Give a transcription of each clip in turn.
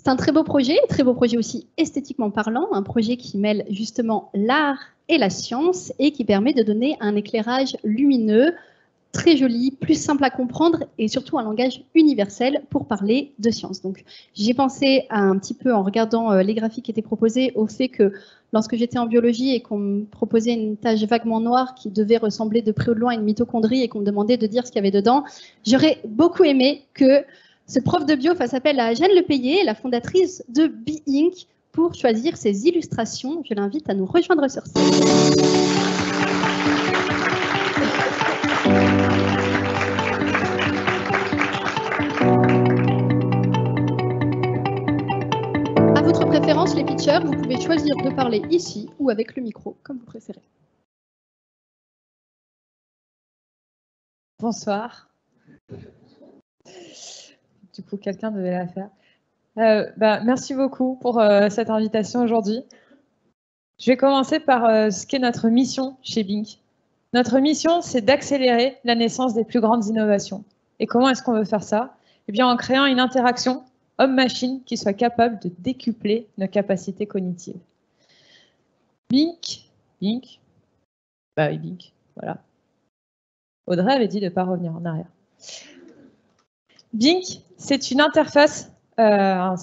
C'est un très beau projet aussi esthétiquement parlant, un projet qui mêle justement l'art et la science et qui permet de donner un éclairage lumineux, très joli, plus simple à comprendre et surtout un langage universel pour parler de science. Donc j'ai pensé un petit peu en regardant les graphiques qui étaient proposés au fait que lorsque j'étais en biologie et qu'on me proposait une tache vaguement noire qui devait ressembler de près ou de loin à une mitochondrie et qu'on me demandait de dire ce qu'il y avait dedans, j'aurais beaucoup aimé que ce prof de bio fasse appel à Jeanne Lepayet, la fondatrice de Be Inc, pour choisir ses illustrations. Je l'invite à nous rejoindre sur scène. À votre préférence, les pitchers, vous pouvez choisir de parler ici ou avec le micro, comme vous préférez. Bonsoir. Du coup, quelqu'un devait la faire. Merci beaucoup pour cette invitation aujourd'hui. Je vais commencer par ce qu'est notre mission chez Bink. Notre mission, c'est d'accélérer la naissance des plus grandes innovations. Et comment est-ce qu'on veut faire ça? Eh bien, en créant une interaction homme-machine qui soit capable de décupler nos capacités cognitives. Bink, voilà. Audrey avait dit de ne pas revenir en arrière. Bink, c'est une interface, un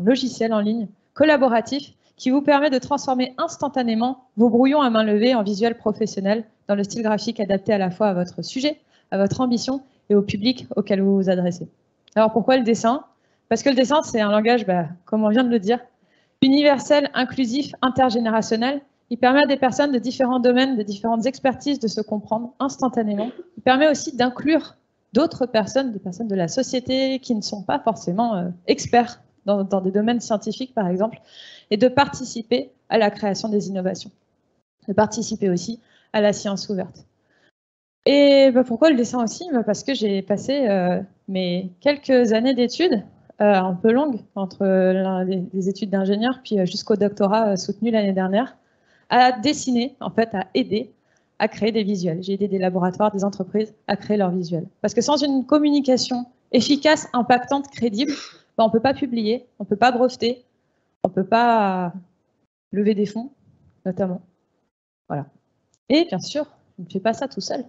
logiciel en ligne collaboratif qui vous permet de transformer instantanément vos brouillons à main levée en visuels professionnels dans le style graphique adapté à la fois à votre sujet, à votre ambition et au public auquel vous vous adressez. Alors pourquoi le dessin? Parce que le dessin, c'est un langage, comme on vient de le dire, universel, inclusif, intergénérationnel. Il permet à des personnes de différents domaines, de différentes expertises de se comprendre instantanément. Il permet aussi d'inclure d'autres personnes, des personnes de la société qui ne sont pas forcément experts dans des domaines scientifiques, par exemple, et de participer à la création des innovations, de participer aussi à la science ouverte. Et pourquoi le dessin aussi? Parce que j'ai passé mes quelques années d'études, un peu longues, entre les études d'ingénieur, puis jusqu'au doctorat soutenu l'année dernière, à dessiner, en fait, à aider à créer des visuels. J'ai aidé des laboratoires, des entreprises à créer leurs visuels. Parce que sans une communication efficace, impactante, crédible, on ne peut pas publier, on ne peut pas breveter, on ne peut pas lever des fonds, notamment. Voilà. Et bien sûr, je ne fais pas ça tout seul.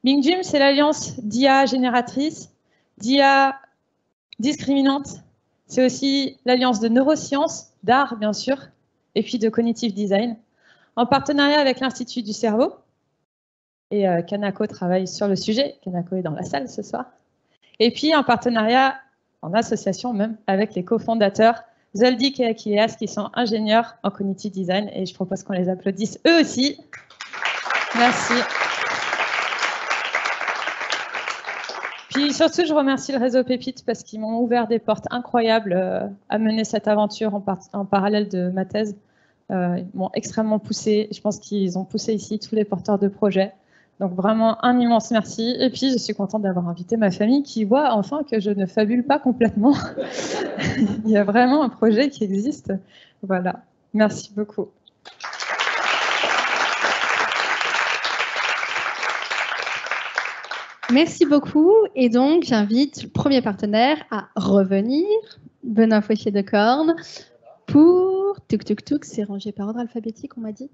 BinkGym, c'est l'alliance d'IA génératrice, d'IA discriminante. C'est aussi l'alliance de neurosciences, d'art, bien sûr, et puis de cognitive design, en partenariat avec l'Institut du cerveau. Et Kanako travaille sur le sujet. Kanako est dans la salle ce soir. Et puis en partenariat, en association même, avec les cofondateurs Zoldyck et Achilleas, qui sont ingénieurs en cognitive design. Et je propose qu'on les applaudisse eux aussi. Merci. Puis surtout, je remercie le réseau Pépite parce qu'ils m'ont ouvert des portes incroyables à mener cette aventure en parallèle de ma thèse. Ils m'ont extrêmement poussé. Je pense qu'ils ont poussé ici tous les porteurs de projets. Donc vraiment un immense merci. Et puis je suis contente d'avoir invité ma famille qui voit enfin que je ne fabule pas complètement. Il y a vraiment un projet qui existe. Voilà. Merci beaucoup. Merci beaucoup. Et donc, j'invite le premier partenaire à revenir, Benoît Fouché-Decorne, pour... Tuk, c'est rangé par ordre alphabétique, on m'a dit.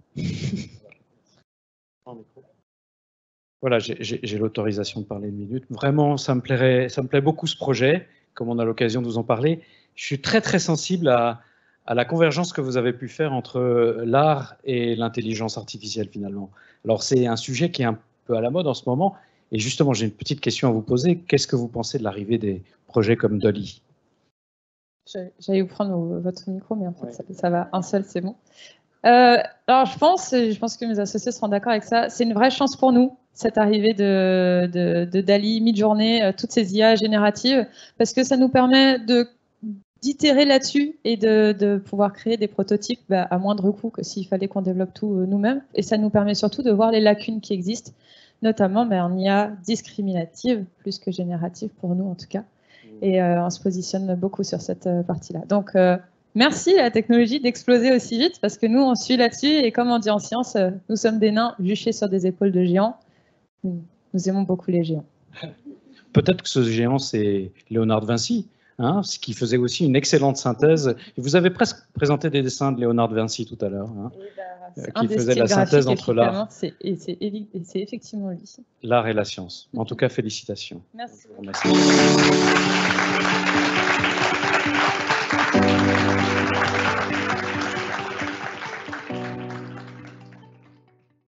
Voilà, j'ai l'autorisation de parler une minute. Vraiment, ça me plaît beaucoup ce projet, comme on a l'occasion de vous en parler. Je suis très, très sensible à la convergence que vous avez pu faire entre l'art et l'intelligence artificielle, finalement. Alors, c'est un sujet qui est un peu à la mode en ce moment. Et justement, j'ai une petite question à vous poser. Qu'est-ce que vous pensez de l'arrivée des projets comme DALL-E? J'allais vous prendre votre micro, mais en fait, ouais. Ça va, un seul, c'est bon. Alors, je pense que mes associés seront d'accord avec ça. C'est une vraie chance pour nous, cette arrivée de DALL-E, Midjourney, toutes ces IA génératives, parce que ça nous permet d'itérer là-dessus et de pouvoir créer des prototypes à moindre coût que s'il fallait qu'on développe tout nous-mêmes. Et ça nous permet surtout de voir les lacunes qui existent, notamment en IA discriminative, plus que générative pour nous en tout cas. Et on se positionne beaucoup sur cette partie-là. Donc, merci à la technologie d'exploser aussi vite, parce que nous, on suit là-dessus, et comme on dit en science, nous sommes des nains juchés sur des épaules de géants. Nous aimons beaucoup les géants. Peut-être que ce géant, c'est Léonard de Vinci. hein, ce qui faisait aussi une excellente synthèse. Vous avez presque présenté des dessins de Léonard de Vinci tout à l'heure, hein, qui faisait la synthèse entre l'art. C'est effectivement lui. L'art et la science. En tout cas, félicitations. Merci. Je vous remercie.